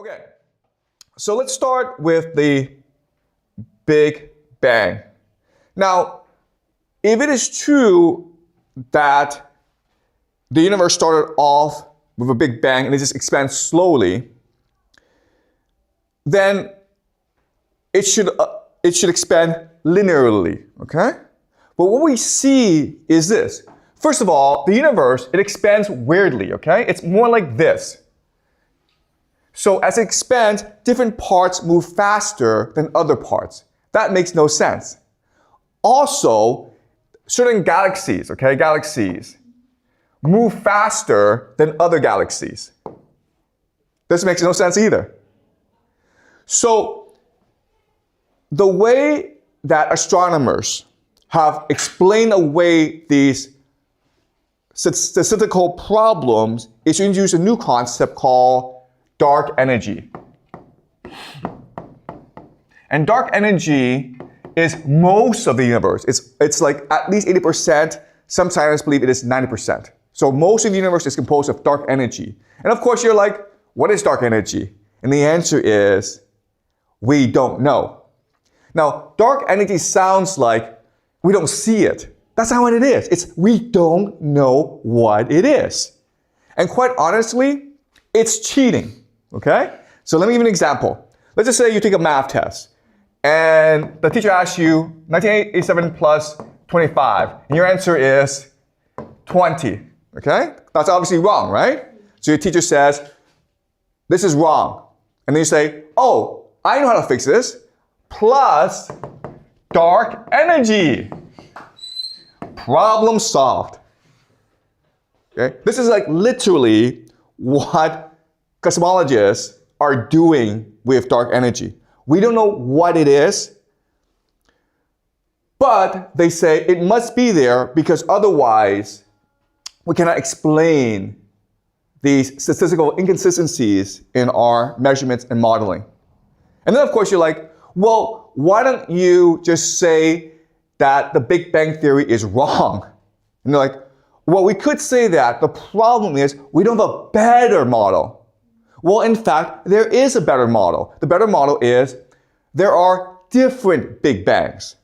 Okay, so let's start with the Big Bang. Now, if it is true that the universe started off with a Big Bang and it just expands slowly, then it should expand linearly, okay? But what we see is this. First of all, the universe, it expands weirdly, okay? It's more like this. So as it expands, different parts move faster than other parts. That makes no sense. Also, certain galaxies, okay, galaxies, move faster than other galaxies. This makes no sense either. So, the way that astronomers have explained away these statistical problems is to introduce a new concept called dark energy. And dark energy is most of the universe. It's like at least 80%. Some scientists believe it is 90%. So most of the universe is composed of dark energy. And of course you're like, what is dark energy? And the answer is, we don't know. Now, dark energy sounds like we don't see it. That's not what it is. It's we don't know what it is. And quite honestly, it's cheating. Okay? So let me give you an example. Let's just say you take a math test and the teacher asks you 1987 plus 25 and your answer is 20. Okay? That's obviously wrong, right? So your teacher says, this is wrong. And then you say, oh, I know how to fix this. Plus dark energy. Problem solved. Okay? This is like literally what cosmologists are doing with dark energy. We don't know what it is, but they say it must be there because otherwise we cannot explain these statistical inconsistencies in our measurements and modeling. And then of course you're like, well, why don't you just say that the Big Bang Theory is wrong? And they're like, well, we could say that. The problem is we don't have a better model. Well, in fact, there is a better model. The better model is there are different Big Bangs.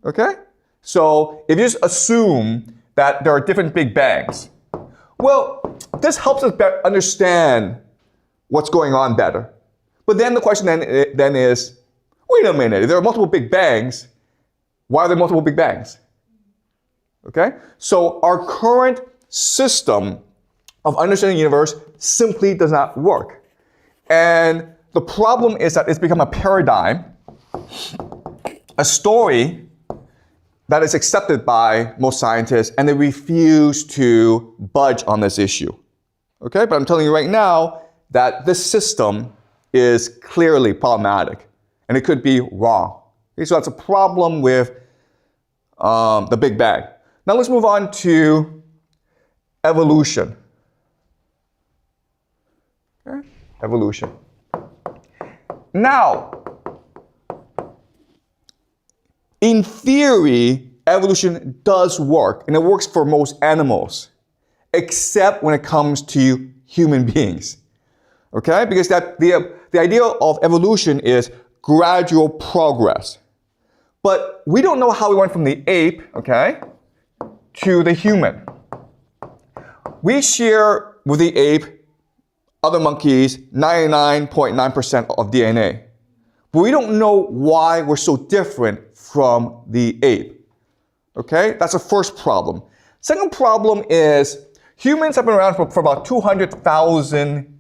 Okay? So if you just assume that there are different Big Bangs, well, this helps us understand what's going on better. But then the question then is, wait a minute, if there are multiple Big Bangs, why are there multiple Big Bangs? Okay? So our current system of understanding the universe simply does not work. And the problem is that it's become a paradigm, a story that is accepted by most scientists, and they refuse to budge on this issue. Okay? But I'm telling you right now that this system is clearly problematic, and it could be wrong. Okay? So that's a problem with the Big Bang. Now let's move on to evolution. Okay? Evolution. Now, in theory, evolution does work, and it works for most animals, except when it comes to human beings. Okay? Because the idea of evolution is gradual progress. But we don't know how we went from the ape, okay, to the human. We share with the ape, other monkeys, 99.9% of DNA. But we don't know why we're so different from the ape. Okay? That's the first problem. Second problem is humans have been around for about 200,000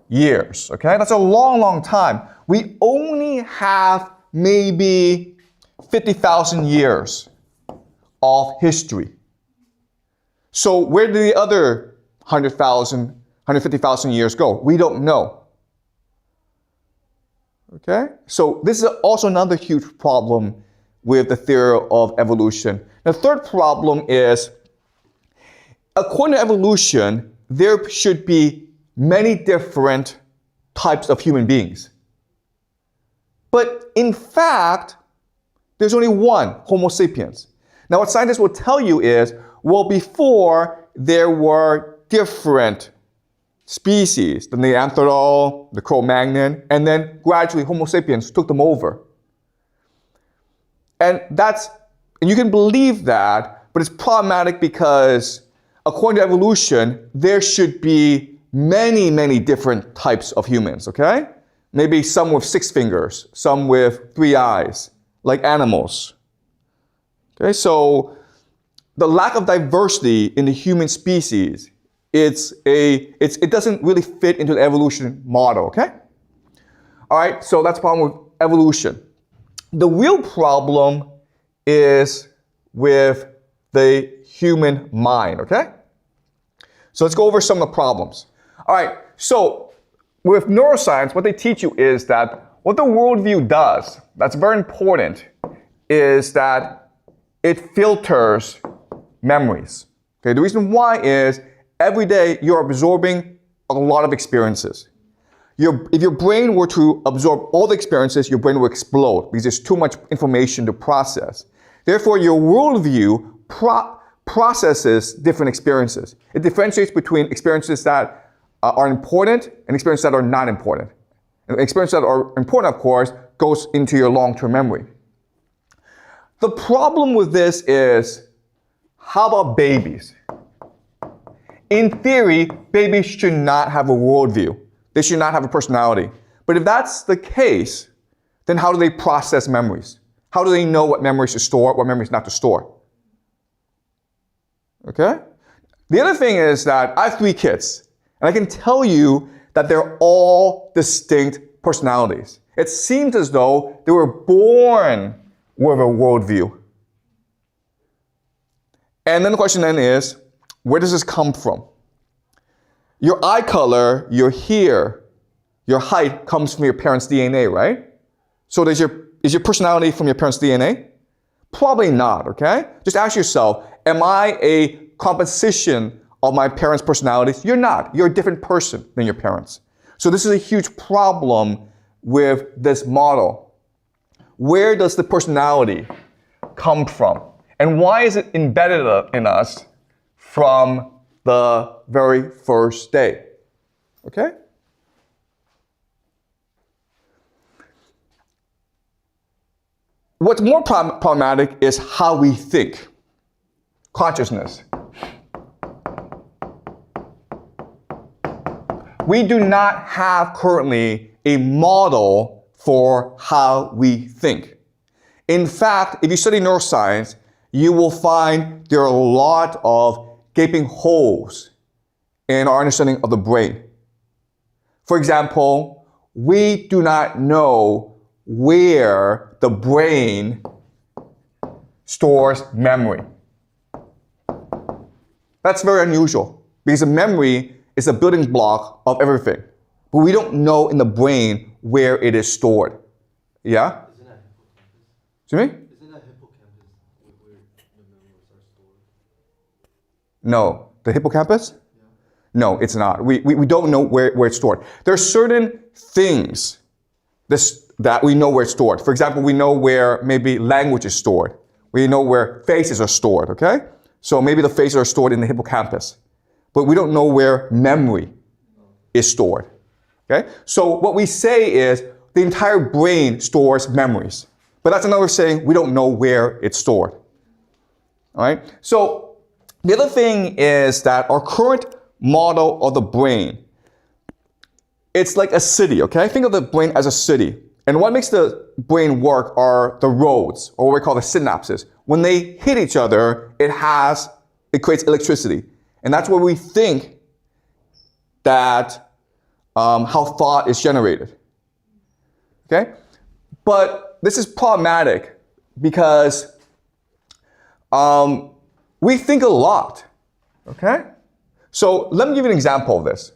years. Okay? That's a long, long time. We only have maybe 50,000 years of history. So where did the other 100,000, 150,000 years go? We don't know. Okay? So this is also another huge problem with the theory of evolution. The third problem is, according to evolution, there should be many different types of human beings. But in fact, there's only one, Homo sapiens. Now what scientists will tell you is, well, before there were different species, the Neanderthal, the Cro-Magnon, and then gradually Homo sapiens took them over. And you can believe that, but it's problematic because according to evolution, there should be many, many different types of humans, okay? Maybe some with 6 fingers, some with 3 eyes, like animals. Okay, so the lack of diversity in the human species, it doesn't really fit into the evolution model, okay? All right, so that's the problem with evolution. The real problem is with the human mind, okay? So let's go over some of the problems. All right, so with neuroscience, what they teach you is that what the worldview does, that's very important, is that it filters memories. Okay, the reason why is every day you're absorbing a lot of experiences. If your brain were to absorb all the experiences, your brain will explode because there's too much information to process. Therefore, your worldview processes different experiences. It differentiates between experiences that are important and experiences that are not important. And experiences that are important, of course, goes into your long-term memory. The problem with this is, how about babies? In theory, babies should not have a worldview. They should not have a personality. But if that's the case, then how do they process memories? How do they know what memories to store, what memories not to store? Okay? The other thing is that I have 3 kids, and I can tell you that they're all distinct personalities. It seems as though they were born with a worldview. And then the question then is, where does this come from? Your eye color, your hair, your height comes from your parents' DNA, right? So is your personality from your parents' DNA? Probably not, okay? Just ask yourself, am I a composition of my parents' personalities? You're not. You're a different person than your parents. So this is a huge problem with this model. Where does the personality come from? And why is it embedded in us from the very first day? Okay? What's more problematic is how we think. Consciousness. We do not have currently a model for how we think. In fact, if you study neuroscience, you will find there are a lot of gaping holes in our understanding of the brain. For example, we do not know where the brain stores memory. That's very unusual because a memory is a building block of everything. But we don't know in the brain where it is stored. Yeah? Isn't that hippocampus? Excuse me? Isn't that hippocampus where the memories are stored? No. The hippocampus? Yeah. No, it's not. We don't know where it's stored. There are certain things that we know where it's stored. For example, we know where maybe language is stored. We know where faces are stored, okay? So maybe the faces are stored in the hippocampus. But we don't know where memory is stored, okay? So what we say is the entire brain stores memories. But that's another saying we don't know where it's stored, all right? So the other thing is that our current model of the brain, it's like a city, okay? Think of the brain as a city. And what makes the brain work are the roads, or what we call the synapses. When they hit each other, it creates electricity. And that's where we think that how thought is generated. Okay? But this is problematic because we think a lot. Okay? So let me give you an example of this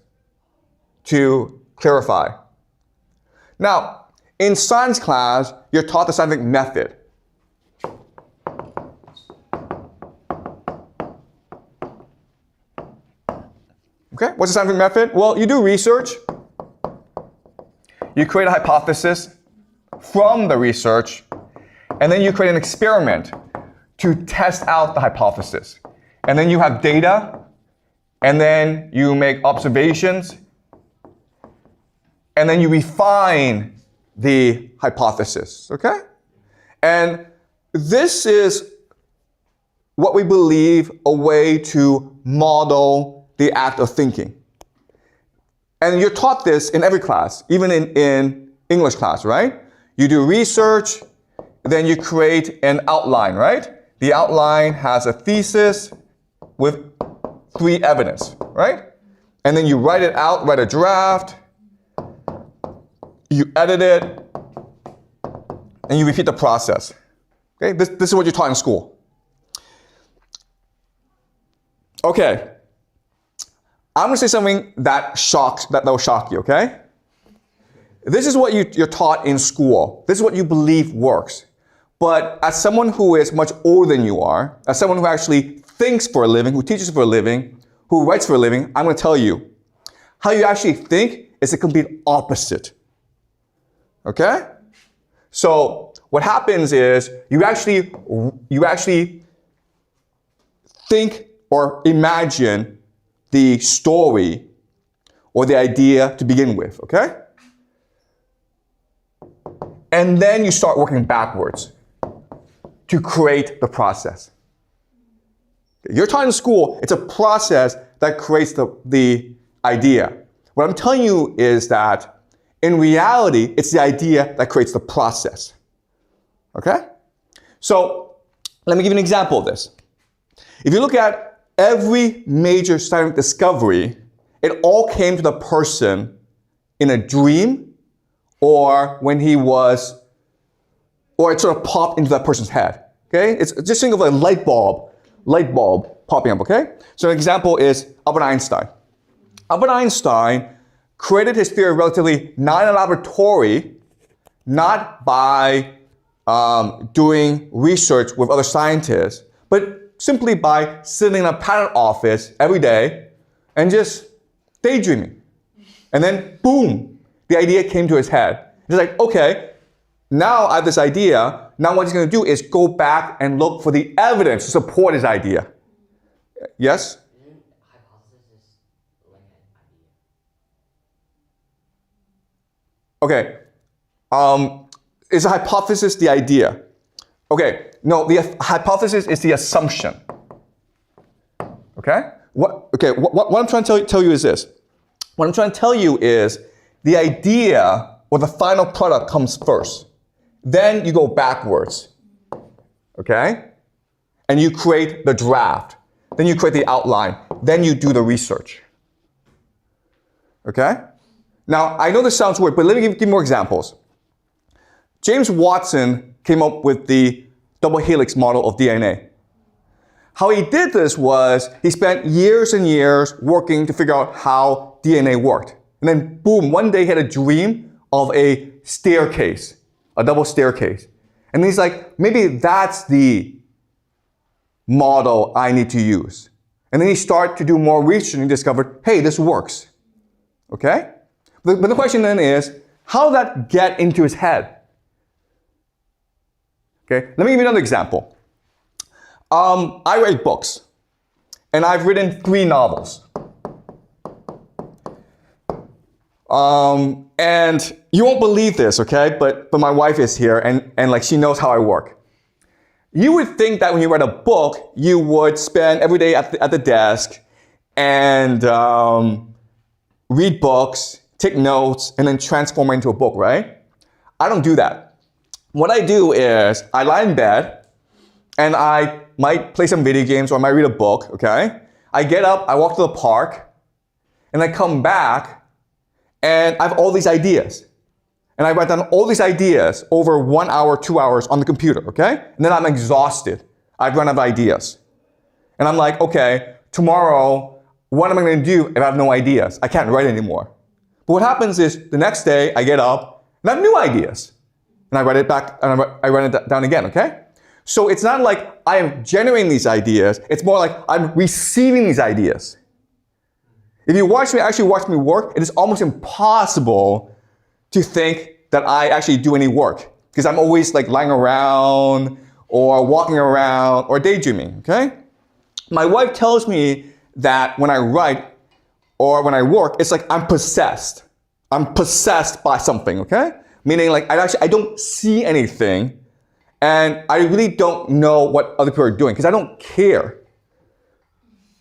to clarify. Now, in science class, you're taught the scientific method. Okay, what's the scientific method? Well, you do research. You create a hypothesis from the research, and then you create an experiment to test out the hypothesis. And then you have data, and then you make observations, and then you refine the hypothesis, okay? And this is what we believe a way to model the act of thinking. And you're taught this in every class, even in English class, right? You do research, then you create an outline, right? The outline has a thesis with 3 evidence, right? And then you write it out, write a draft, you edit it, and you repeat the process. Okay, this is what you're taught in school. Okay, I'm gonna say something that will shock you, okay? This is what you're taught in school. This is what you believe works. But as someone who is much older than you are, as someone who actually thinks for a living, who teaches for a living, who writes for a living, I'm gonna tell you, how you actually think is the complete opposite. Okay? So what happens is you actually think or imagine the story or the idea to begin with, okay? And then you start working backwards to create the process. You're taught in school, it's a process that creates the idea. What I'm telling you is that in reality, it's the idea that creates the process. Okay? So let me give you an example of this. If you look at every major scientific discovery, it all came to the person in a dream or when he was, or it sort of popped into that person's head. Okay? It's just think of a light bulb popping up, okay? So an example is Albert Einstein. Albert Einstein created his theory relatively not in a laboratory, not by doing research with other scientists, but simply by sitting in a patent office every day and just daydreaming. And then, boom, the idea came to his head. He's like, okay, now I have this idea. Now what he's going to do is go back and look for the evidence to support his idea. Yes? Hypothesis is like an idea. Okay. Is a hypothesis the idea? Okay. No, the hypothesis is the assumption. Okay? What I'm trying to tell you is this. What I'm trying to tell you is the idea or the final product comes first. Then you go backwards. Okay? And you create the draft. Then you create the outline. Then you do the research. Okay? Now, I know this sounds weird, but let me give more examples. James Watson came up with the double helix model of DNA. How he did this was he spent years and years working to figure out how DNA worked. And then, boom, one day he had a dream of a staircase, a double staircase. And he's like, maybe that's the model I need to use. And then he started to do more research and he discovered, hey, this works. Okay? But the question then is, how did that get into his head? Okay, let me give you another example. I write books, and I've written 3 novels. And you won't believe this, okay? But my wife is here, and like she knows how I work. You would think that when you write a book, you would spend every day at the desk and read books, take notes, and then transform it into a book, right? I don't do that. What I do is I lie in bed and I might play some video games or I might read a book, okay? I get up, I walk to the park, and I come back and I have all these ideas. And I write down all these ideas over 1 hour, 2 hours on the computer, okay? And then I'm exhausted. I've run out of ideas. And I'm like, okay, tomorrow, what am I going to do if I have no ideas? I can't write anymore. But what happens is the next day I get up and I have new ideas. And I write it back and I write it down again, okay? So it's not like I am generating these ideas. It's more like I'm receiving these ideas. If you actually watch me work, it is almost impossible to think that I actually do any work because I'm always like lying around or walking around or daydreaming, okay? My wife tells me that when I write or when I work, it's like I'm possessed. I'm possessed by something, okay? Meaning like I don't see anything and I really don't know what other people are doing because I don't care.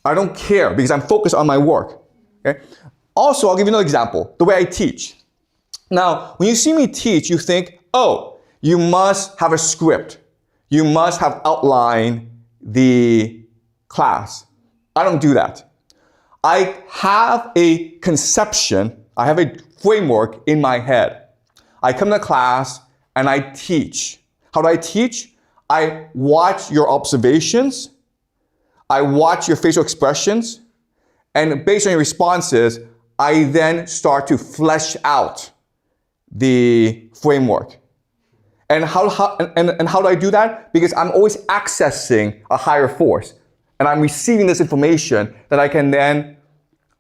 I don't care because I'm focused on my work, okay? Also, I'll give you another example, the way I teach. Now, when you see me teach, you think, oh, you must have a script. You must have outlined the class. I don't do that. I have a conception, I have a framework in my head. I come to class and I teach. How do I teach? I watch your observations, I watch your facial expressions, and based on your responses, I then start to flesh out the framework. And how do I do that? Because I'm always accessing a higher force. And I'm receiving this information that I can then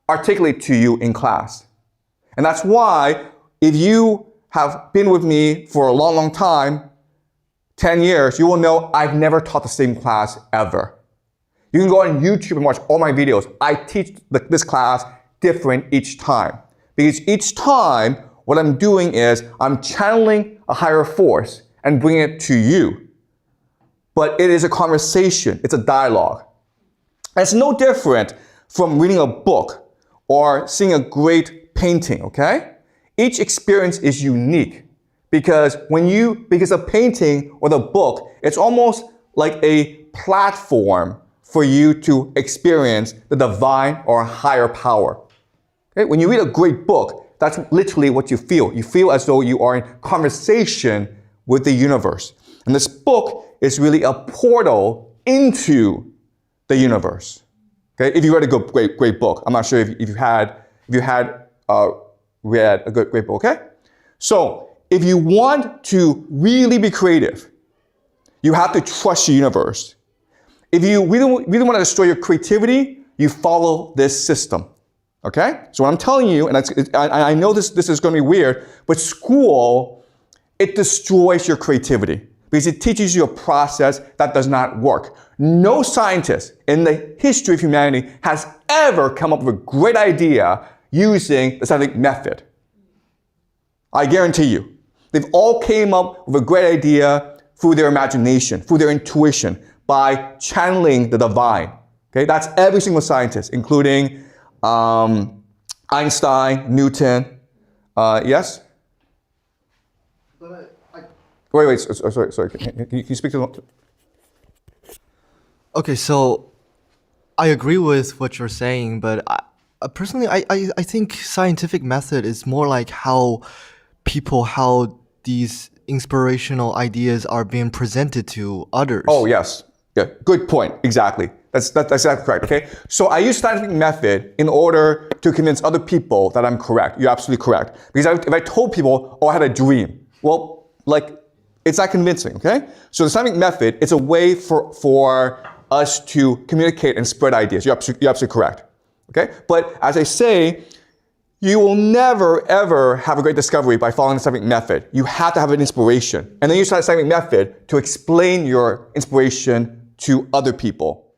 articulate to you in class. And that's why if you have been with me for a long, long time, 10 years, you will know I've never taught the same class ever. You can go on YouTube and watch all my videos. I teach this class different each time. Because each time, what I'm doing is I'm channeling a higher force and bringing it to you. But it is a conversation, it's a dialogue. And it's no different from reading a book or seeing a great painting, okay? Each experience is unique because a painting or the book, it's almost like a platform for you to experience the divine or higher power. Okay? When you read a great book, that's literally what you feel. You feel as though you are in conversation with the universe. And this book is really a portal into the universe. Okay? If you read a great book, I'm not sure if you had read a great book. Okay? So if you want to really be creative, you have to trust the universe. If you really want to destroy your creativity, you follow this system. Okay? So what I'm telling you, and I know this is going to be weird, but school, it destroys your creativity because it teaches you a process that does not work. No scientist in the history of humanity has ever come up with a great idea using the scientific method. I guarantee you. They've all came up with a great idea through their imagination, through their intuition, by channeling the divine. Okay? That's every single scientist, including Einstein, Newton. Yes? But Wait, sorry. Can you speak to the... Okay, so I agree with what you're saying, but personally, I think scientific method is more like how these inspirational ideas are being presented to others. Oh, yes. Yeah, good point. Exactly. That's exactly correct, okay? So I use scientific method in order to convince other people that I'm correct. You're absolutely correct. Because if I told people, oh, I had a dream, well, like, it's not convincing, okay? So the scientific method, it's a way for us to communicate and spread ideas. You're absolutely correct, okay? But as I say, you will never, ever have a great discovery by following the scientific method. You have to have an inspiration. And then use the scientific method to explain your inspiration to other people.